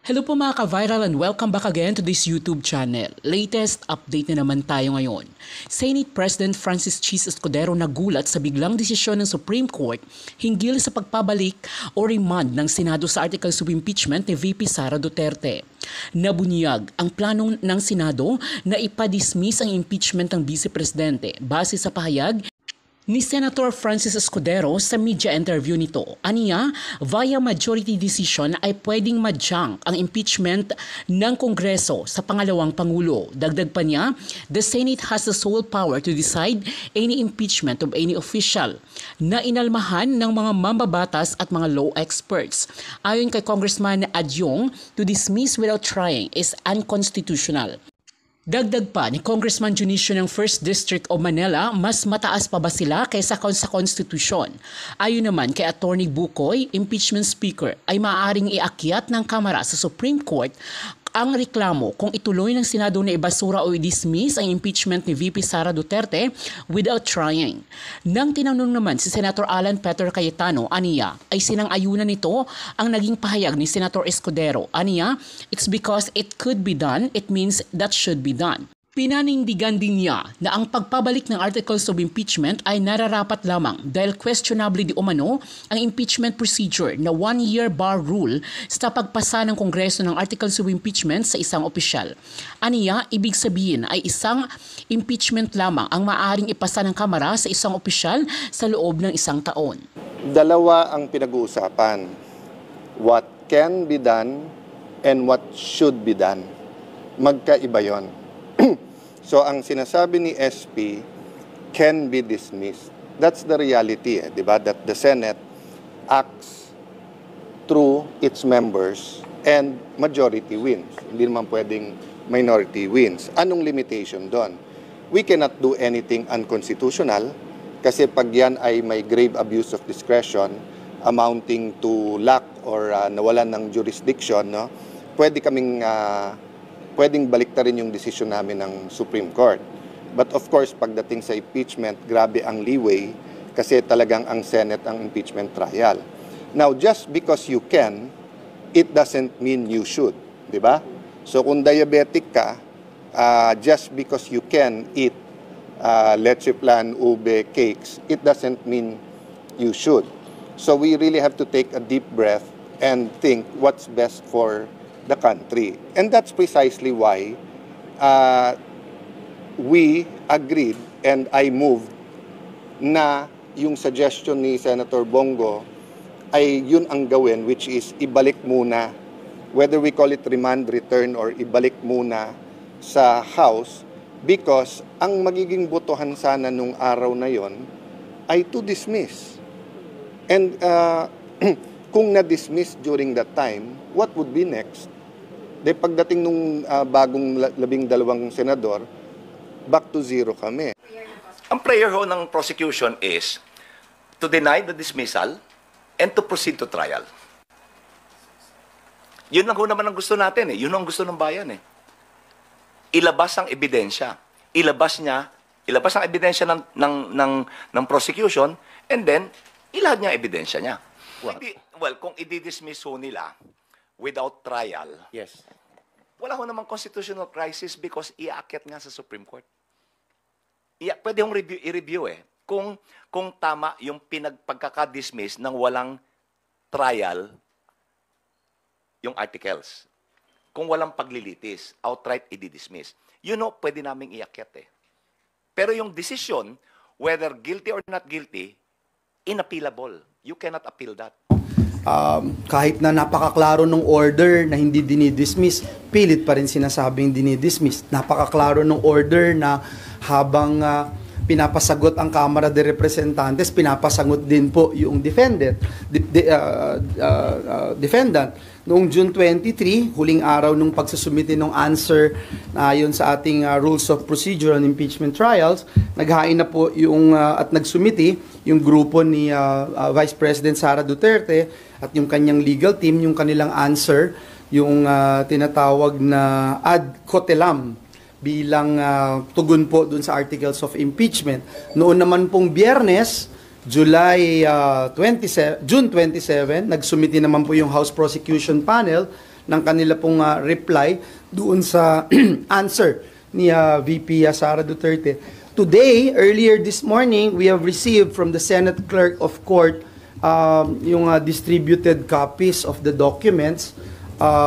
Hello po mga ka-viral and welcome back again to this YouTube channel. Latest update na naman tayo ngayon. Senate President Francis Chis Escudero nagulat sa biglang desisyon ng Supreme Court hinggil sa pagpabalik o remand ng Senado sa articles of impeachment ni VP Sara Duterte. Nabunyag ang planong ng Senado na ipadismiss ang impeachment ng Vice Presidente base sa pahayag ni Senator Francis Escudero sa media interview nito. Aniya, via majority decision ay pwedeng ma-junk ang impeachment ng Kongreso sa pangalawang Pangulo. Dagdag pa niya, the Senate has the sole power to decide any impeachment of any official na inalmahan ng mga mambabatas at mga law experts. Ayon kay Congressman Adyong, to dismiss without trying is unconstitutional. Dagdag pa ni Congressman Junicio ng 1st District of Manila, mas mataas pa ba sila kaysa sa konstitusyon? Ayon naman kay Attorney Bukoy, impeachment speaker ay maaaring iakyat ng Kamara sa Supreme Court ang reklamo kung ituloy ng Senado na ibasura o i-dismiss ang impeachment ni VP Sara Duterte without trying. Nang tinanong naman si Senator Alan Peter Cayetano, aniya, ay sinang-ayunan nito ang naging pahayag ni Senator Escudero. Aniya, it's because it could be done, it means that should be done. Pinanindigan din niya na ang pagpabalik ng articles of impeachment ay nararapat lamang dahil questionably di umano ang impeachment procedure na 1-year bar rule sa pagpasa ng Kongreso ng articles of impeachment sa isang opisyal. Aniya, ibig sabihin ay isang impeachment lamang ang maaaring ipasa ng Kamara sa isang opisyal sa loob ng isang taon. Dalawa ang pinag-uusapan. What can be done and what should be done. Magkaiba yon. So, ang sinasabi ni SP can be dismissed. That's the reality, di ba? That the Senate acts through its members and majority wins. Hindi naman pwedeng minority wins. Anong limitation doon? We cannot do anything unconstitutional kasi pag yan ay may grave abuse of discretion amounting to lack or nawalan ng jurisdiction, no? Pwedeng baliktarin yung desisyon namin ng Supreme Court. But of course, pagdating sa impeachment, grabe ang leeway kasi talagang ang Senate ang impeachment trial. Now, just because you can, it doesn't mean you should. Di ba? So kung diabetic ka, just because you can eat leche flan, ube, cakes, it doesn't mean you should. So we really have to take a deep breath and think what's best for the country. And that's precisely why we agreed and I moved na yung suggestion ni Senator Bongo ay yun ang gawin, which is ibalik muna, whether we call it remand, return, or ibalik muna sa House, because ang magiging botohan sana nung araw na yon ay to dismiss. And kung na-dismiss during that time, what would be next? De pagdating nung bagong 12 senador, back to zero kami. Ang prayer ho ng prosecution is to deny the dismissal and to proceed to trial. Yun lang ho naman ang gusto natin eh. Yun ang gusto ng bayan eh. Ilabas ang ebidensya. Ilabas ang ebidensya ng prosecution and then ilahad niya ang ebidensya niya. Well, kung i-dismiss ho nila without trial, Yes. wala ho namang constitutional crisis because iaakyat nga sa Supreme Court. Pwede hong i-review eh. Kung tama yung pagkaka-dismiss ng walang trial yung articles. Kung walang paglilitis, outright i-dismiss. You know, pwede naming iakyat eh. Pero yung decision, whether guilty or not guilty, inappealable. You cannot appeal that. Kahit na napakaklaro ng order na hindi dinidismiss, pilit pa rin sinasabing dinidismiss. Napakaklaro ng order na habang pinapasagot ang Kamara de Representantes, pinapasagot din po yung defendant. Noong June 23, huling araw nung pagsusumite ng answer ayon sa ating Rules of Procedure on Impeachment Trials, naghain na po yung at nagsumite yung grupo ni Vice President Sara Duterte at yung kanyang legal team, yung kanilang answer, yung tinatawag na ad cotellam bilang tugon po dun sa articles of impeachment. Noon naman pong Biyernes, June 27, nagsumiti naman po yung House Prosecution Panel ng kanila pong reply doon sa answer ni VP Sara Duterte. Today, earlier this morning, we have received from the Senate Clerk of Court yung distributed copies of the documents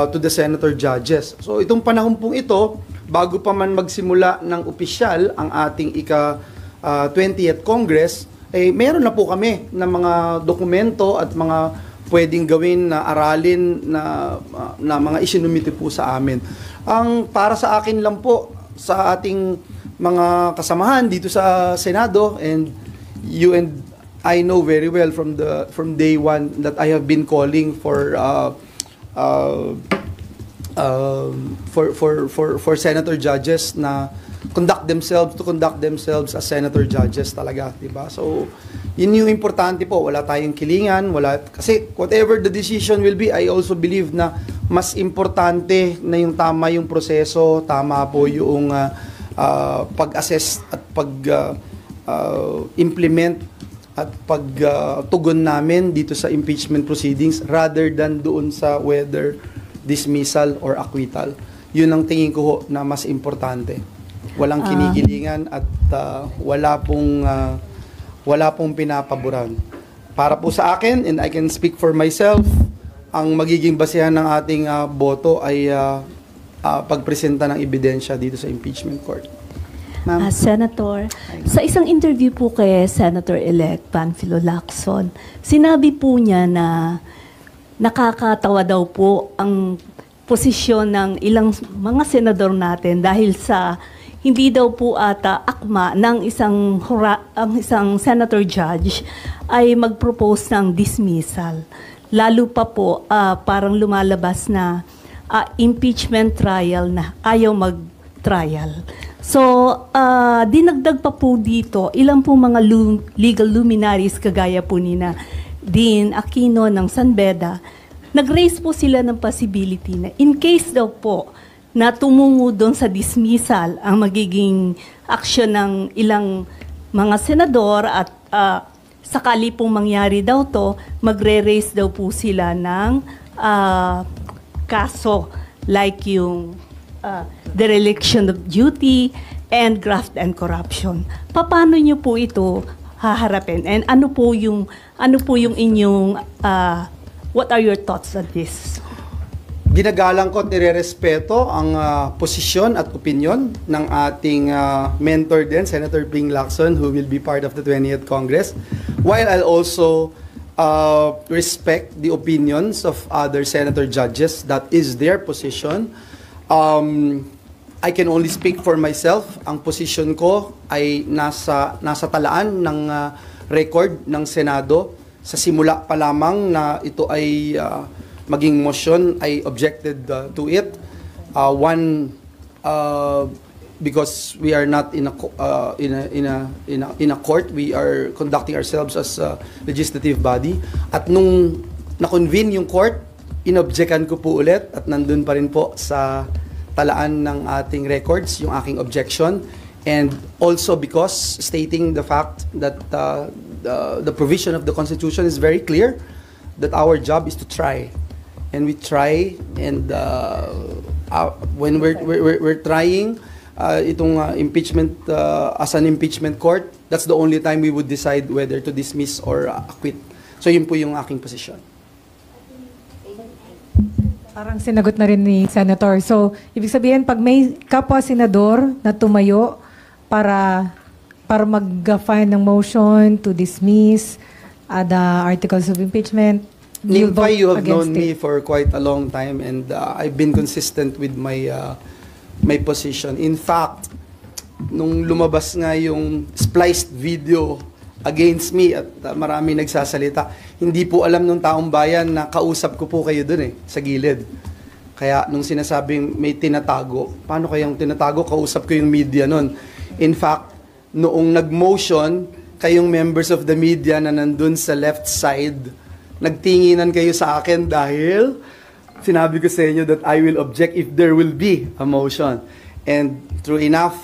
to the senator judges. So itong panahon pong ito, bago pa man magsimula ng opisyal ang ating 20th Congress, meron na po kami ng mga dokumento at mga pwedeng gawin na aralin na mga isinumite po sa amin. Ang para sa akin lang po, sa ating mga kasamahan dito sa Senado, and you and I know very well from day one that I have been calling for senator judges na conduct themselves as senator judges talaga, di ba? So yun yung importante po, wala tayong kilingan, kasi whatever the decision will be, I also believe na mas importante na yung tama yung proseso, tama po yung pag-assess at pag-implement at pagtugon namin dito sa impeachment proceedings rather than doon sa whether dismissal or acquittal. Yun ang tingin ko ho na mas importante. Walang kinikilingan at wala pong pinapaboran. Para po sa akin, and I can speak for myself, ang magiging basehan ng ating boto ay pagpresenta ng ebidensya dito sa impeachment court. Senator, sa isang interview po kay Senator-elect Panfilo Lacson, sinabi po niya na nakakatawa daw po ang posisyon ng ilang mga senador natin dahil sa hindi daw po ata akma ng isang senator judge ay mag-propose ng dismissal. Lalo pa po parang lumalabas na impeachment trial na ayaw mag-trial. So, dinagdag pa po dito, ilang po mga legal luminaries kagaya po ni na Dean Aquino ng San Beda, nag-raise po sila ng possibility na in case daw po na tumungo doon sa dismissal ang magiging aksyon ng ilang mga senador at sakali pong mangyari daw to, magre-raise daw po sila ng kaso like yung dereliction of duty and graft and corruption. Paano niyo po ito haharapin? And ano po yung inyong what are your thoughts on this? Ginagalang ko at nirerespeto ang posisyon at opinion ng ating mentor din, Senator Ping Lacson, who will be part of the 20th Congress. While I'll also respect the opinions of other senator judges, that is their position. I can only speak for myself. Ang position ko ay nasa talaan ng record ng Senado. Sa simula pa lamang na ito ay maging motion, I objected to it. Because we are not in a court, we are conducting ourselves as a legislative body. At nung na-convene yung court, inobjectan ko po ulit at nandun pa rin po sa talaan ng ating records yung aking objection. And also because stating the fact that the provision of the Constitution is very clear that our job is to try. And we try, and when we're trying itong impeachment as an impeachment court, that's the only time we would decide whether to dismiss or acquit. So yun po yung aking posisyon. Parang sinagot na rin ni Senator. So, ibig sabihin, pag may kapwa-senador na tumayo para mag-file ng motion to dismiss the articles of impeachment, Nimfay, you have known me for quite a long time, and I've been consistent with my position. In fact, nung lumabas nga yung spliced video against me at marami nagsasalita, hindi po alam ng taong bayan na kausap ko po kayo dun sa gilid. Kaya nung sinasabing may tinatago, paano kayang tinatago? Kausap ko yung media nun. In fact, noong nag-motion, kayong members of the media na nandun sa left side, nagtinginan kayo sa akin dahil sinabi ko sa inyo that I will object if there will be a motion. And true enough,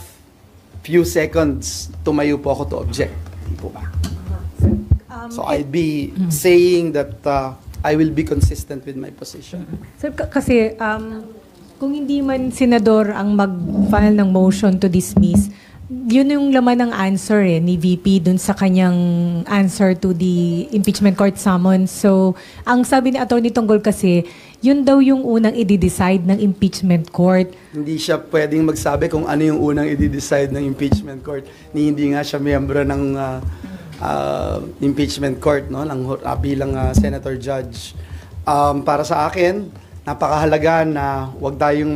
few seconds, tumayo po ako to object. Hindi po ba? So I'd be saying that I will be consistent with my position. Sir, kasi kung hindi man senador ang mag-file ng motion to dismiss, yun yung laman ng answer ni VP dun sa kanyang answer to the impeachment court summons. So, ang sabi ni Atty. Tonggol kasi, yun daw yung unang i-decide ng impeachment court. Hindi siya pwedeng magsabi kung ano yung unang i-decide ng impeachment court. Hindi nga siya miyembro ng impeachment court, no, bilang senator judge. Para sa akin, napakahalaga na wag tayong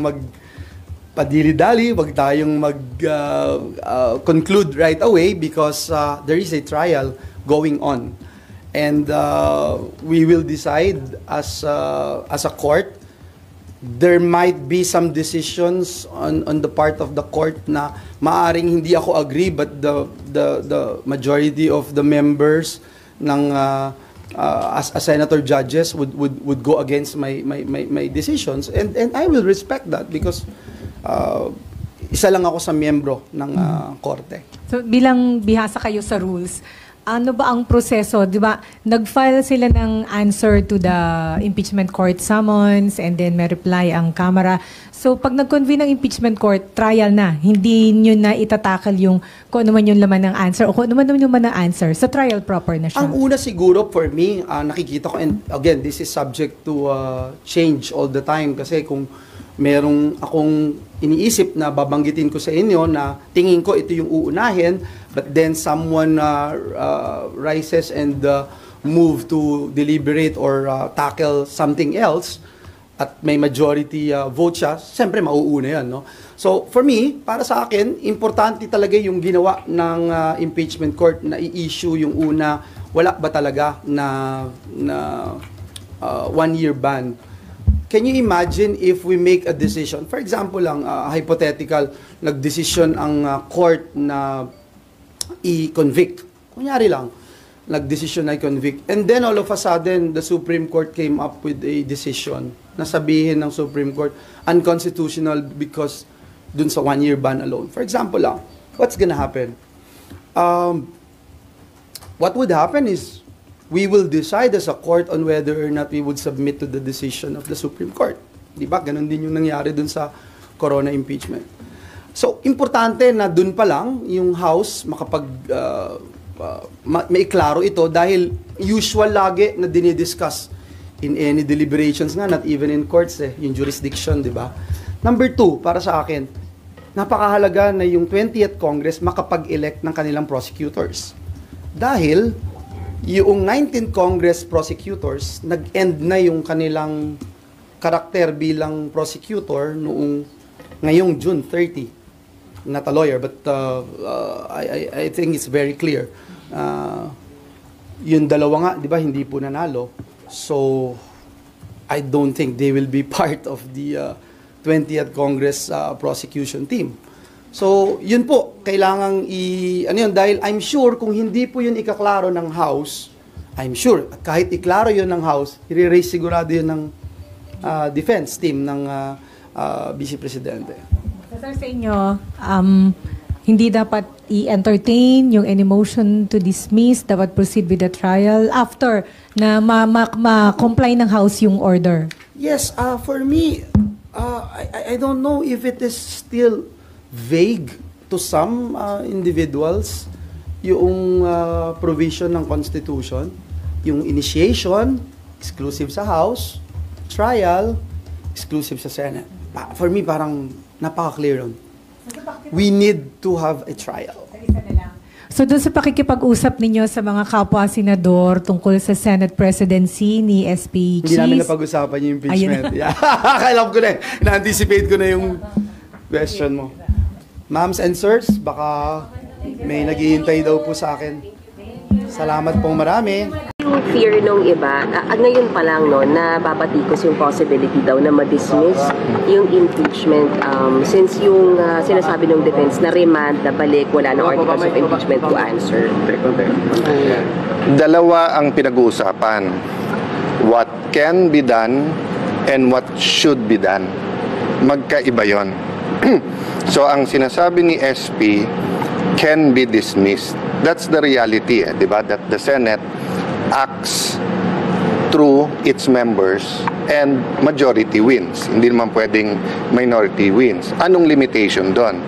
padili-dali, wag tayong conclude right away because there is a trial going on. And we will decide as a court. There might be some decisions on the part of the court na maaring hindi ako agree, but the majority of the members ng as senator judges would go against my decisions, and I will respect that because isa lang ako sa miyembro ng korte. So, bilang bihasa kayo sa rules, ano ba ang proseso? Di ba, nag-file sila ng answer to the impeachment court summons and then may reply ang Kamara. So, pag nag-convene ng impeachment court, trial na. Hindi nyo na itatakal yung kung ano man yung laman ng answer o kung ano man yung laman ng answer. Sa trial proper na siya. Ang una siguro for me, nakikita ko, and again, this is subject to change all the time kasi kung merong akong iniisip na babanggitin ko sa inyo na tingin ko ito yung uunahin, but then someone rises and move to deliberate or tackle something else at may majority vote siya, siyempre mauuna yan, no? So for me, para sa akin, importante talaga yung ginawa ng impeachment court na i-issue yung una, wala ba talaga na 1-year ban. Can you imagine if we make a decision? For example lang, hypothetical, nagdesisyon ang court na i-convict. Kunyari lang, nagdesisyon na i-convict. And then all of a sudden, the Supreme Court came up with a decision na sabihin ng Supreme Court, unconstitutional because dun sa 1-year ban alone. For example lang, what's gonna happen? What would happen is, we will decide as a court on whether or not we would submit to the decision of the Supreme Court. Di ba? Ganon din yung nangyari dun sa corona impeachment. So, importante na dun pa lang yung House may klaro ito dahil usual lagi na dinidiscuss in any deliberations nga, not even in courts yung jurisdiction, di ba? Number 2, para sa akin, napakahalaga na yung 20th Congress makapag-elect ng kanilang prosecutors. Dahil yung 19th Congress prosecutors, nag-end na yung kanilang karakter bilang prosecutor ngayong June 30. Not a lawyer, but I think it's very clear. Yung dalawa nga, di ba, hindi po nanalo. So, I don't think they will be part of the 20th Congress prosecution team. So, yun po, kailangang dahil I'm sure kung hindi po yun ikaklaro ng House, I'm sure, kahit iklaro yun ng House, i-raise sigurado yun ng defense team ng Vice Presidente. Sir, sa inyo, hindi dapat i-entertain yung any motion to dismiss, dapat proceed with the trial after na ma-comply ng House yung order. Yes, for me, I don't know if it is still vague to some individuals yung provision ng Constitution, yung initiation, exclusive sa House, trial, exclusive sa Senate. For me, parang napaka-clear yun. We need to have a trial. So doon sa pakikipag-usap ninyo sa mga kapwa-senador tungkol sa Senate presidency ni SP Cheese. Hindi namin napag-usapan yung impeachment. Yeah. Alam ko na, na-anticipate ko na yung question mo. Ma'ams and sirs, baka may naghihintay daw po sa akin. Salamat pong marami. Yung fear nung iba, ngayon pa lang no, na babatikos yung possibility daw na ma-dismiss yung impeachment since yung sinasabi ng defense na remand, na balik, wala na articles of impeachment to answer. Dalawa ang pinag-uusapan. What can be done and what should be done. Magkaiba yon. So, ang sinasabi ni SP can be dismissed. That's the reality, di ba? That the Senate acts through its members and majority wins. Hindi naman pwedeng minority wins. Anong limitation doon?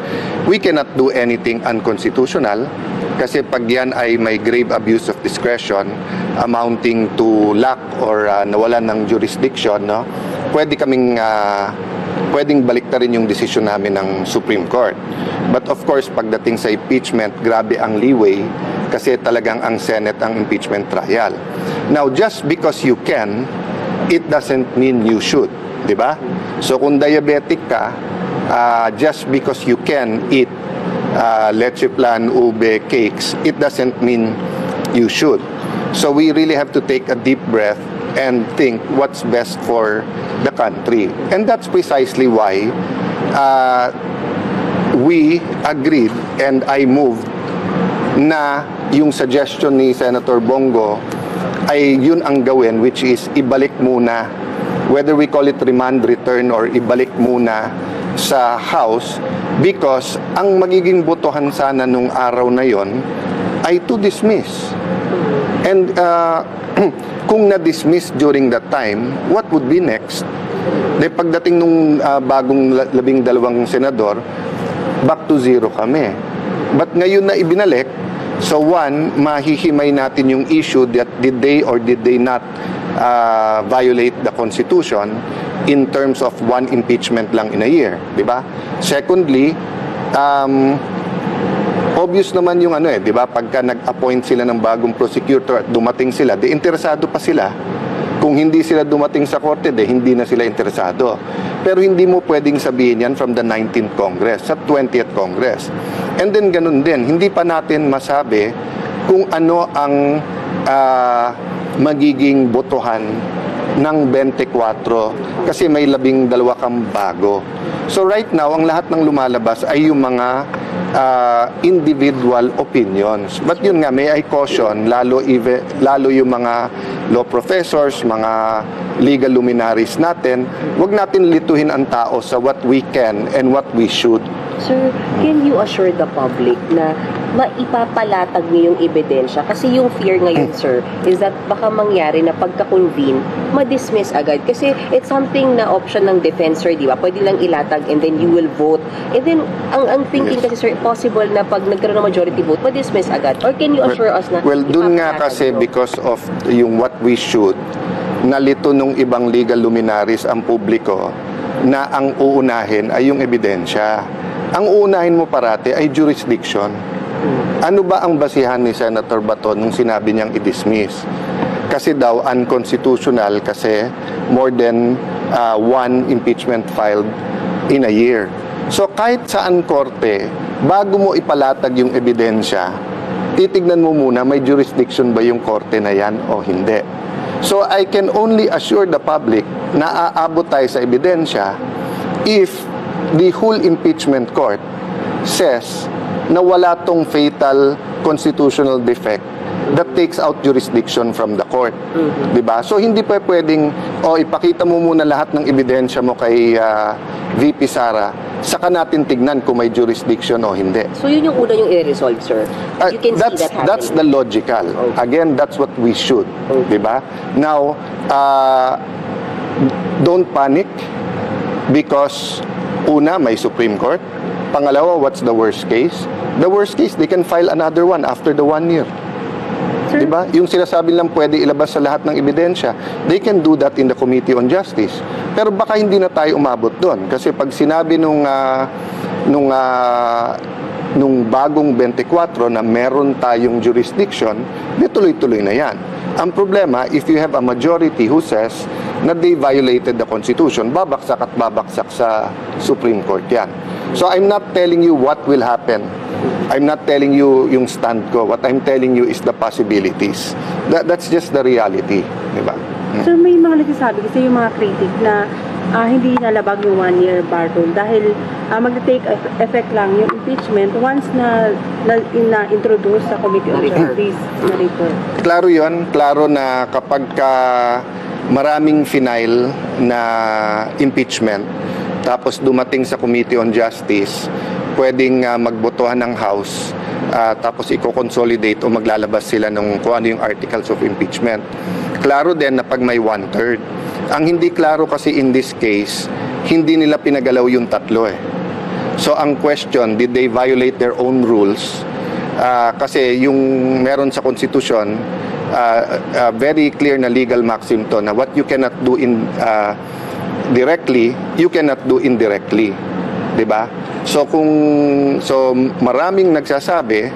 We cannot do anything unconstitutional kasi pag yan ay may grave abuse of discretion amounting to lack or nawalan ng jurisdiction, no? Pwedeng baliktarin yung desisyon namin ng Supreme Court. But of course, pagdating sa impeachment, grabe ang leeway kasi talagang ang Senate ang impeachment trial. Now, just because you can, it doesn't mean you should. Diba? So kung diabetic ka, just because you can eat leche plan, ube, cakes, it doesn't mean you should. So we really have to take a deep breath and think what's best for the country. And that's precisely why we agreed and I moved na yung suggestion ni Senator Bongo ay yun ang gawin, which is ibalik muna, whether we call it remand return or ibalik muna sa House, because ang magiging botohan sana nung araw na yon ay to dismiss. And kung na-dismiss during that time, what would be next? De pagdating nung bagong 12 senador, back to zero kami. But ngayon na ibinalik, so one, mahihimay natin yung issue that did they or did they not violate the Constitution in terms of one impeachment lang in a year, di ba? Secondly, obvious naman yung di ba? Pagka nag-appoint sila ng bagong prosecutor at dumating sila, interesado pa sila. Kung hindi sila dumating sa korte, hindi na sila interesado. Pero hindi mo pwedeng sabihin yan from the 19th Congress, sa 20th Congress. And then ganun din, hindi pa natin masabi kung ano ang magiging botohan ng 24 kasi may 12 kang bago. So right now, ang lahat ng lumalabas ay yung mga individual opinions. But yun nga, may I caution, lalo yung mga law professors, mga legal luminaries natin, wag natin lituhin ang tao sa what we can and what we should. Sir, can you assure the public na maipapalatag niyo yung ebidensya? Kasi yung fear ngayon, sir, is that baka mangyari na pagka-convene, ma-dismiss agad. Kasi it's something na option ng defense, sir, di ba? Pwede lang ilatag and then you will vote. And then, ang thinking kasi, sir, possible na pag nagkaroon ng majority vote, ma-dismiss agad. Or can you assure us na well, dun nga kasi because of yung what we should, nalito nung ibang legal luminaries ang publiko na ang uunahin ay yung ebidensya. Ang uunahin mo parati ay jurisdiction. Ano ba ang basihan ni Senator Bato nung sinabi niyang i-dismiss? Kasi daw unconstitutional kasi more than one impeachment filed in a year. So kahit saan korte, bago mo ipalatag yung ebidensya, titignan mo muna may jurisdiction ba yung korte na yan o hindi. So I can only assure the public na aabot tayo sa ebidensya if the whole impeachment court says na wala tong fatal constitutional defect that takes out jurisdiction from the court. Diba? So hindi pa pwedeng, ipakita mo muna lahat ng ebidensya mo kay VP Sara, saka natin tignan kung may jurisdiction o hindi. So yun yung una yung i-resolve, sir? You can see that happening. That's the logical. Okay. Again, that's what we should. Okay. Diba? Now, don't panic because una, may Supreme Court. Pangalawa, what's the worst case? The worst case, they can file another one after the 1 year. Sir? Diba? Yung sinasabi lang pwede ilabas sa lahat ng ebidensya, they can do that in the Committee on Justice. Pero baka hindi na tayo umabot doon. Kasi pag sinabi nung bagong 24 na meron tayong jurisdiction, di tuloy-tuloy na yan. Ang problema, if you have a majority who says na they violated the Constitution, babaksak at babaksak sa Supreme Court yan. So I'm not telling you what will happen. I'm not telling you yung stand ko. What I'm telling you is the possibilities. That's just the reality. Diba? Sir, may mga nagsasabi kasi yung mga critic na hindi nalabag yung 1-year bar rule dahil mag-take effect lang yung impeachment once na introduce sa Committee on Justice na report. Klaro yun. Klaro na kapag maraming final na impeachment tapos dumating sa Committee on Justice, pwedeng magbotohan ng House tapos i-consolidate o maglalabas sila ng kung ano yung articles of impeachment. Klaro din na pag may 1/3. Ang hindi klaro kasi in this case, hindi nila pinagalaw yung tatlo eh. So ang question, did they violate their own rules? Kasi yung meron sa konstitusyon, very clear na legal maxim to na what you cannot do directly, you cannot do indirectly. 'Di ba? So maraming nagsasabi,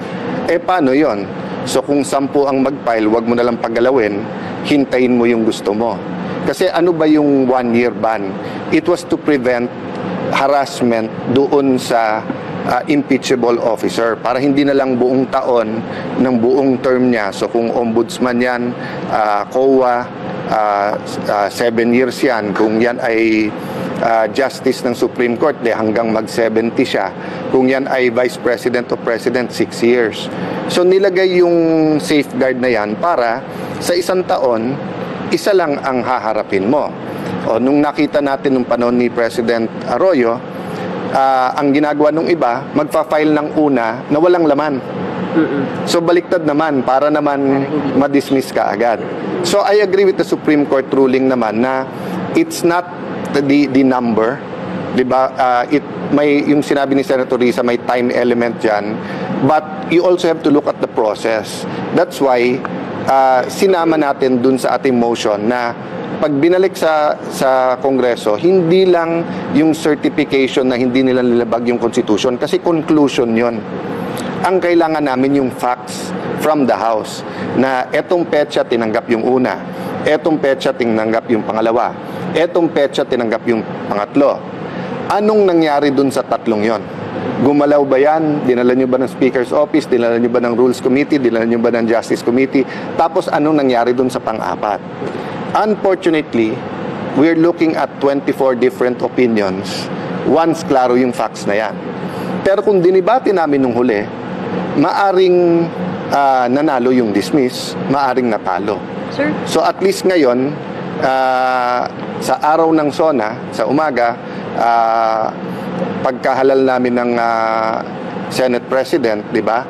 paano 'yon? So kung 10 ang mag-file, wag mo na lang paggalawin, hintayin mo yung gusto mo. Kasi ano ba yung 1-year ban? It was to prevent harassment doon sa impeachable officer para hindi na lang buong taon ng buong term niya. So kung ombudsman yan, COA, 7 years yan. Kung yan ay justice ng Supreme Court, hanggang mag-70 siya. Kung yan ay vice president o president, 6 years. So nilagay yung safeguard na yan para sa isang taon, isa lang ang haharapin mo. O, nung nakita natin nung panahon ni President Arroyo, ang ginagawa ng iba, magfa-file ng una na walang laman. So baliktad naman, para naman ma-dismiss ka agad. So I agree with the Supreme Court ruling naman na it's not the number, 'di ba? Yung sinabi ni Senator Risa, may time element diyan, but you also have to look at the process. That's why sinama natin dun sa ating motion na pag binalik sa Kongreso, hindi lang yung certification na hindi nila nilabag yung Constitution, kasi conclusion yon. Ang kailangan namin yung facts from the House na etong petsa tinanggap yung una, etong petsa tinanggap yung pangalawa, etong petsa tinanggap yung pangatlo. Anong nangyari dun sa tatlong yon? Gumalaw ba yan? Dinala nyo ba ng Speaker's Office? Dinala nyo ba ng Rules Committee? Dinala nyo ba ng Justice Committee? Tapos anong nangyari dun sa pang-apat? Unfortunately, we're looking at 24 different opinions once klaro yung facts na yan. Pero kung dinibati namin nung huli, maaring nanalo yung dismiss, maaring natalo. Sir? So at least ngayon, sa araw ng SONA, sa umaga, pagkahalal namin ng Senate President, di ba?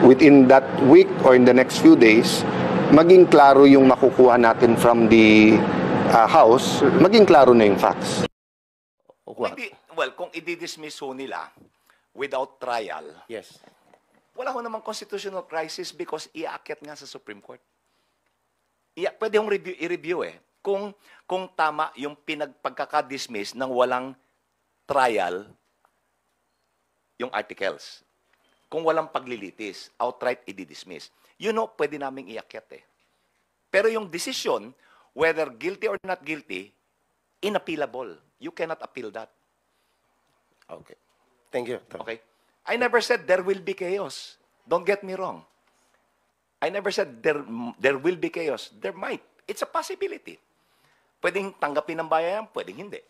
Within that week or in the next few days, maging klaro yung makukuha natin from the House, maging klaro na yung facts. Kung i-dismiss ho nila without trial, Yes. wala ho namang constitutional crisis because iaakyat nga sa Supreme Court. Pwede hong i-review kung tama yung pagkaka-dismiss ng walang trial yung articles. Kung walang paglilitis, outright i-dismiss. Pwede naming iakyat Pero yung decision, whether guilty or not guilty, inappealable. You cannot appeal that. Okay. Thank you. Okay? I never said there will be chaos. Don't get me wrong. I never said there will be chaos. There might. It's a possibility. Pwedeng tanggapin ng bayan, pwedeng hindi.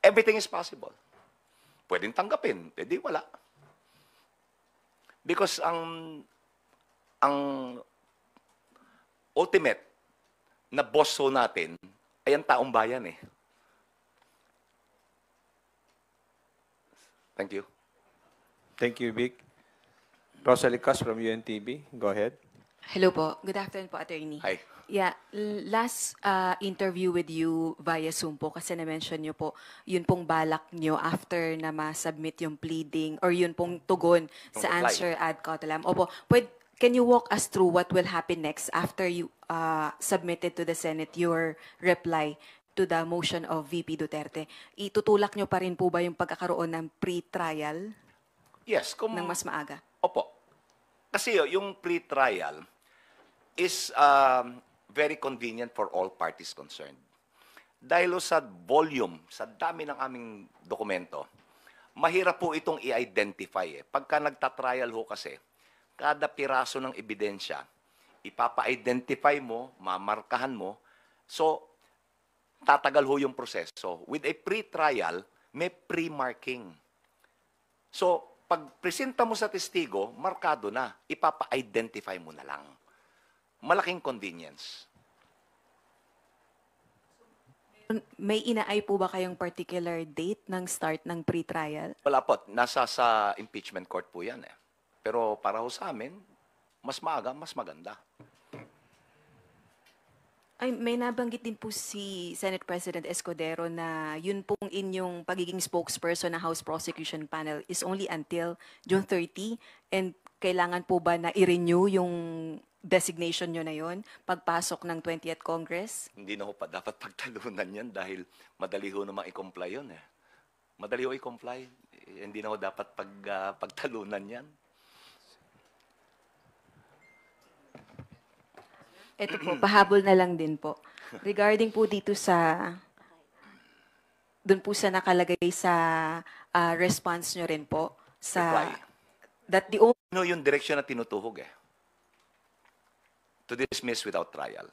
Everything is possible. Pwedeng tanggapin, edi wala. Because ang ultimate na boss ho natin ay ang taong bayan Thank you. Thank you, Vic. Rosalie Cas from UNTV. Go ahead. Hello po. Good afternoon po, Attorney. Hi. Yeah, last interview with you via Zoom po kasi na-mention nyo po, yun pong balak nyo after na ma-submit yung pleading or yun pong tugon sa reply. answer ad cautelam. Opo, can you walk us through what will happen next after you submitted to the Senate your reply to the motion of VP Duterte? Itutulak nyo pa rin po ba yung pagkakaroon ng pre-trial Yes, ng mas maaga? Opo. Kasi yung pre-trial is very convenient for all parties concerned. Dahil sa volume, sa dami ng aming dokumento, mahirap po itong i-identify. Pagka nagtatrial ho kasi, kada piraso ng ebidensya, ipapa-identify mo, mamarkahan mo, so tatagal ho yung proseso. With a pre-trial, may pre-marking. So, pag presenta mo sa testigo, markado na, ipapa-identify mo na lang. Malaking convenience. May inaay po ba kayong particular date ng start ng pre-trial? Wala po. Nasa sa impeachment court po yan Pero para ho sa amin, mas maaga, mas maganda. Ay, may nabanggit din po si Senate President Escudero na yun pong inyong pagiging spokesperson ng House Prosecution Panel is only until June 30 and kailangan po ba na i-renew yung designation nyo na yun pagpasok ng 20th Congress? Hindi na ho pa dapat pagtalunan yan dahil madali ho naman i-comply yun eh. Madali ho i-comply. Hindi na ho dapat pagtalunan yan. Ito po, pahabol na lang din po. Regarding po dito sa, doon po sa nakalagay sa response nyo rin po, sa, Reply. that the only Ano yung direksyon na tinutuhog eh? To dismiss without trial.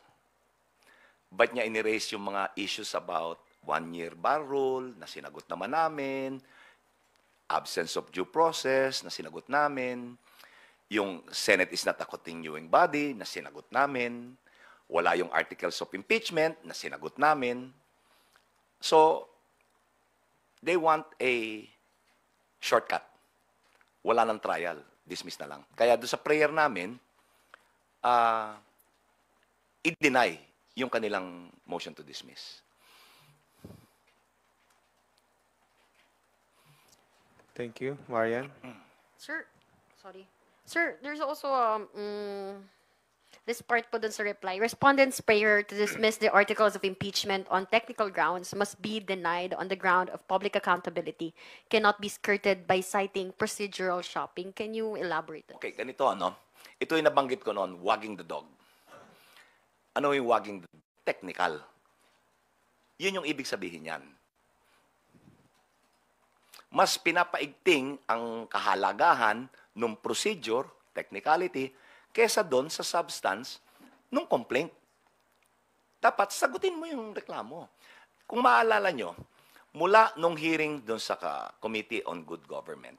Ba't niya in-erase yung mga issues about one-year bar rule na sinagot naman namin, absence of due process na sinagot namin, yung Senate is not a continuing body na sinagot namin, wala yung articles of impeachment na sinagot namin. So, they want a shortcut. Wala ng trial. Dismiss na lang. Kaya doon sa prayer namin, i-deny yung kanilang motion to dismiss. Thank you. Marian? Sir, sorry. Sir, there's also this part po dun sa reply. Respondent's prayer to dismiss the articles of impeachment on technical grounds must be denied on the ground of public accountability. Cannot be skirted by citing procedural shopping. Can you elaborate? Okay, ganito ano. Ito yung nabanggit ko noon, wagging the dog. Ano yung wagging the dog? Technical. Yun yung ibig sabihin yan. Mas pinapaigting ang kahalagahan ng procedure, technicality, kesa doon sa substance ng complaint. Dapat sagutin mo yung reklamo. Kung maalala nyo, mula nung hearing doon sa Committee on Good Government,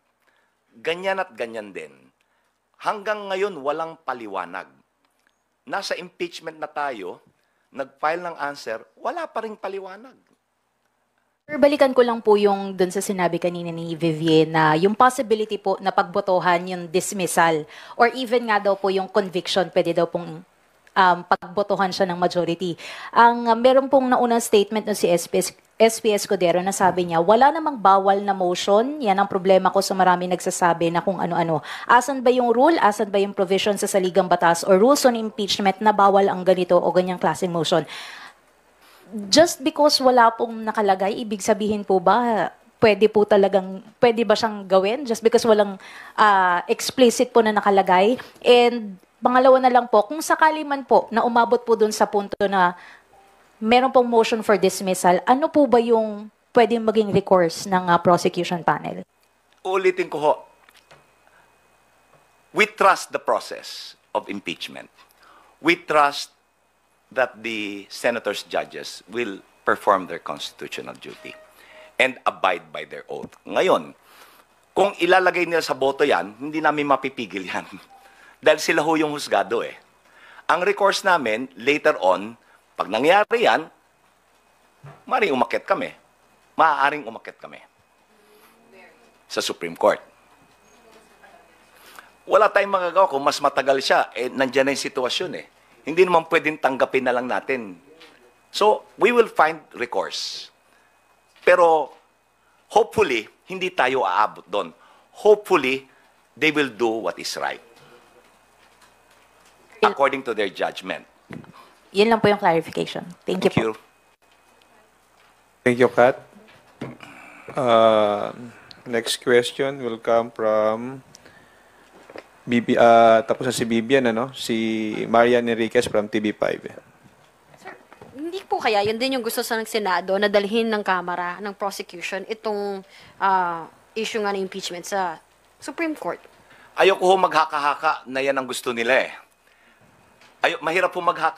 ganyan at ganyan din. Hanggang ngayon, walang paliwanag. Nasa impeachment na tayo, nag-file ng answer, wala pa ring paliwanag. Sir, balikan ko lang po yung dun sa sinabi kanina ni Vivian na yung possibility po na pagbotohan yung dismissal or even nga daw po yung conviction, pwede daw pong pagbotohan siya ng majority. Meron pong naunang statement no si SP Escudero na sabi niya, wala namang bawal na motion, yan ang problema ko sa marami nagsasabi na kung ano-ano. Asan ba yung rule, asan ba yung provision sa saligang batas or rules on impeachment na bawal ang ganito o ganyang klaseng motion? Just because wala pong nakalagay, ibig sabihin po ba, pwede ba siyang gawin? Just because walang explicit po na nakalagay? And pangalawa na lang po, kung sakali man po na umabot po dun sa punto na meron pong motion for dismissal, ano po ba yung pwedeng maging recourse ng prosecution panel? Ulitin ko ho, we trust the process of impeachment. We trust that the senators' judges will perform their constitutional duty and abide by their oath. Ngayon, kung ilalagay nila sa boto yan, hindi namin mapipigil yan. Dahil sila ho yung husgado eh. Ang recourse namin, later on, pag nangyari yan, maaaring umakyat kami. Sa Supreme Court. Wala tayong magagawa kung mas matagal siya, nandiyan na yung sitwasyon eh. Hindi naman pwedeng tanggapin na lang natin. So, we will find recourse. Pero, hopefully, hindi tayo aabot doon. Hopefully, they will do what is right. According to their judgment. Yun lang po yung clarification. Thank you. Thank you, Kat. Next question will come from tapos na si Vivian, si Marian Enriquez from TV5. Sir, hindi po kaya yun din yung gusto sa ng Senado na dalhin ng Kamara, ng prosecution, itong issue nga ng impeachment sa Supreme Court? Ayoko ho maghaka-haka na yan ang gusto nila eh. Mahirap po maghaka